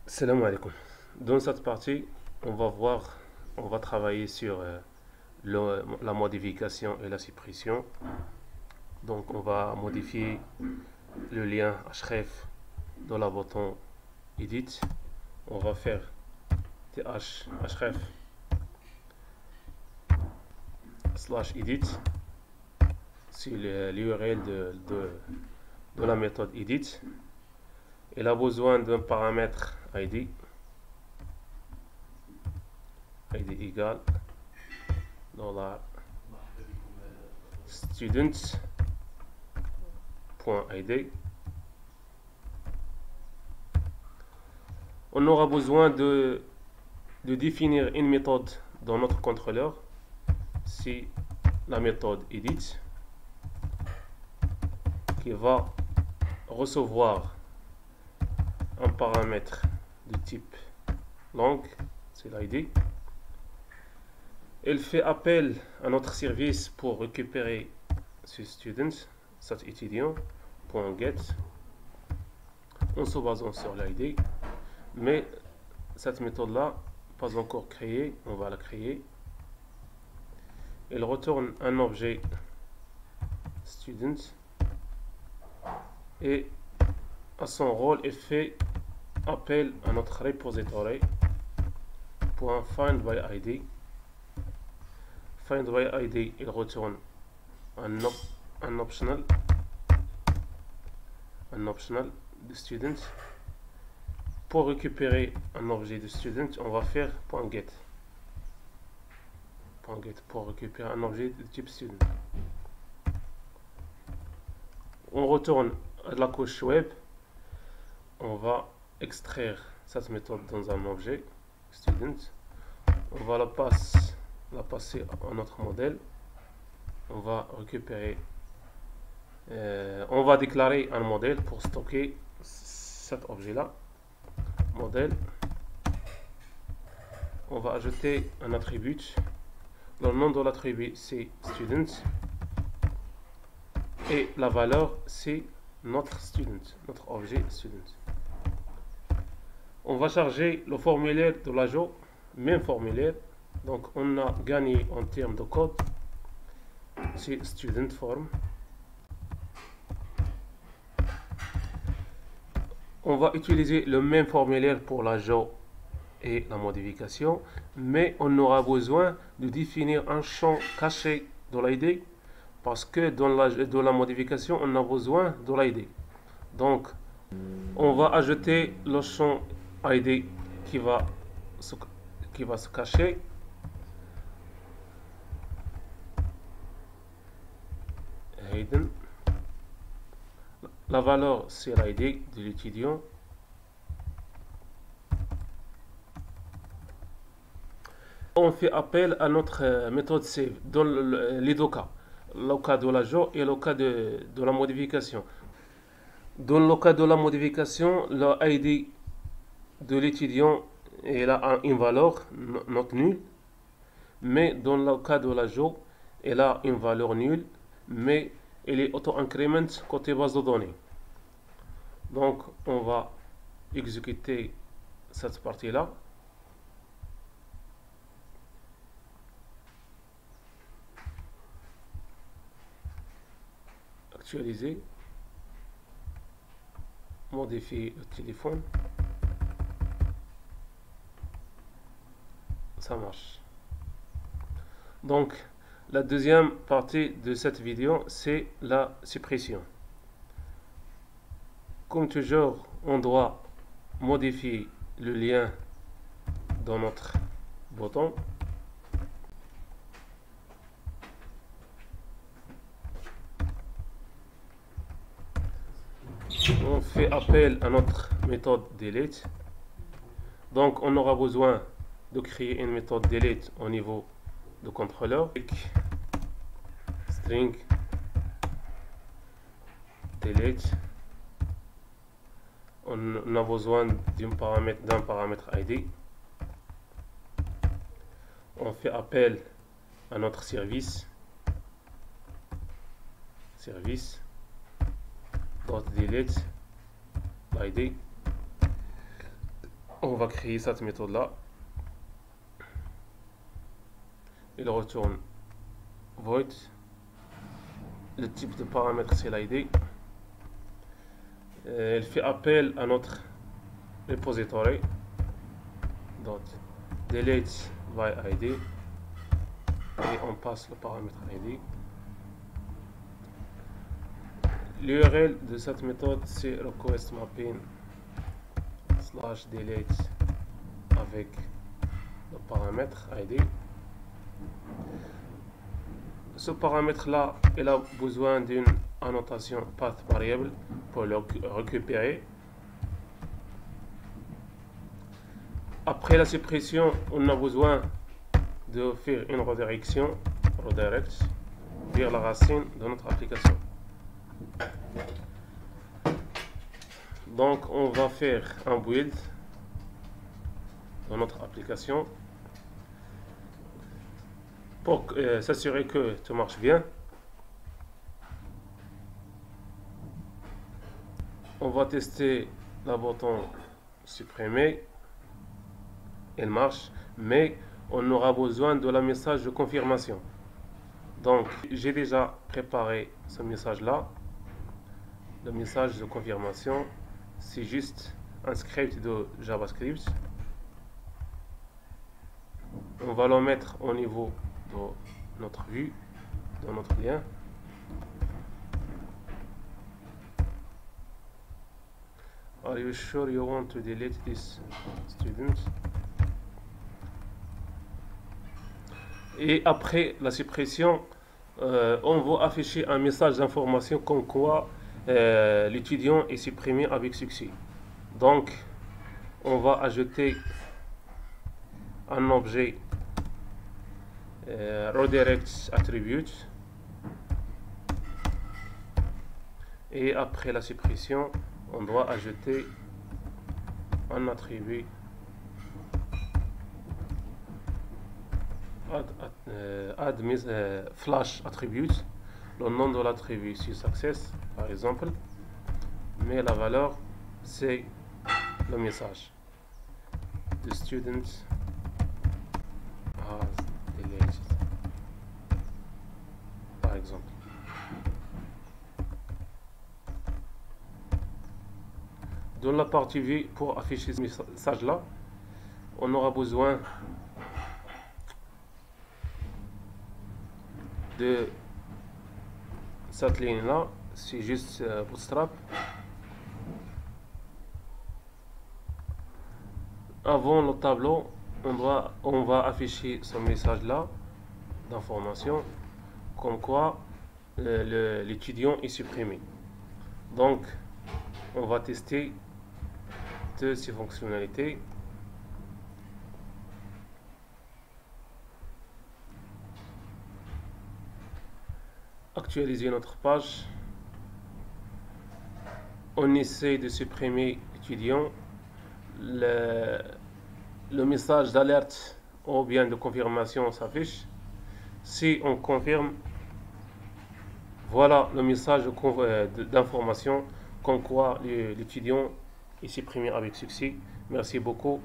Salam alaikum. Dans cette partie, on va travailler sur la modification et la suppression. Donc, on va modifier le lien href dans la bouton Edit. On va faire href slash edit. C'est l'URL de la méthode edit. Il a besoin d'un paramètre ID égale $students.id. On aura besoin de définir une méthode dans notre contrôleur. C'est la méthode edit qui va recevoir un paramètre de type langue, c'est l'ID. Elle fait appel à notre service pour récupérer ce student, cet étudiant.get, en se basant sur l'ID. Mais cette méthode-là, pas encore créée, on va la créer. Elle retourne un objet student et à son rôle, elle fait appel à notre repository .findById. FindById, il retourne un optional de student. Pour récupérer un objet de student, on va faire .get pour récupérer un objet de type student. On retourne à la couche web. On va extraire cette méthode dans un objet student. On va la passer à notre modèle. On va récupérer, on va déclarer un modèle pour stocker cet objet-là. Modèle. On va ajouter un attribut. Le nom de l'attribut c'est student et la valeur c'est notre student, notre objet student. On va charger le formulaire de l'ajout, même formulaire. Donc on a gagné en termes de code, c'est student form. On va utiliser le même formulaire pour l'ajout et la modification, mais on aura besoin de définir un champ caché de l'ID parce que dans la modification on a besoin de l'ID. Donc on va ajouter le champ ID qui va se cacher. Hidden. La valeur c'est l'ID de l'étudiant. On fait appel à notre méthode save dans les deux cas, le cas de l'ajout et le cas de la modification. Dans le cas de la modification, l'ID de l'étudiant elle a une valeur not nulle, mais dans le cas de l'ajout, elle a une valeur nulle, mais elle est auto-increment côté base de données. Donc on va exécuter cette partie-là. Actualiser, modifier le téléphone, ça marche. Donc la deuxième partie de cette vidéo c'est la suppression. Comme toujours, on doit modifier le lien dans notre bouton. On fait appel à notre méthode delete. Donc on aura besoin de créer une méthode delete au niveau du contrôleur. String delete. On a besoin d'un paramètre ID. On fait appel à notre service .delete ID. On va créer cette méthode-là. Il retourne void. Le type de paramètre, c'est l'ID. Il fait appel à notre repository. Donc, delete by ID. Et on passe le paramètre ID. L'URL de cette méthode, c'est request mapping / delete avec le paramètre ID. Ce paramètre-là, il a besoin d'une annotation path variable pour le récupérer. Après la suppression, on a besoin de faire une redirection, redirect, vers la racine de notre application. Donc, on va faire un build dans notre application pour s'assurer que tout marche bien. On va tester le bouton supprimer. Il marche, mais on aura besoin de la message de confirmation. Donc, j'ai déjà préparé ce message-là. Le message de confirmation, c'est juste un script de JavaScript. On va le mettre au niveau de notre vue, de notre lien. Are you sure you want to delete this student? Et après la suppression, on va afficher un message d'information comme quoi l'étudiant est supprimé avec succès. Donc, on va ajouter un objet redirect attribute. Et après la suppression, on doit ajouter un attribut add flash attribute, le nom de l'attribut c'est success par exemple, mais la valeur c'est le message the student has deleted par exemple. Dans la partie vue, pour afficher ce message là, on aura besoin de cette ligne là, c'est juste Bootstrap. Avant le tableau, on va afficher ce message là d'information comme quoi l'étudiant est supprimé. Donc on va tester de ces fonctionnalités. Actualiser notre page. On essaie de supprimer étudiant. Le message d'alerte ou bien de confirmation s'affiche. Si on confirme, voilà le message d'information comme quoi l'étudiant est supprimé avec succès. Merci beaucoup.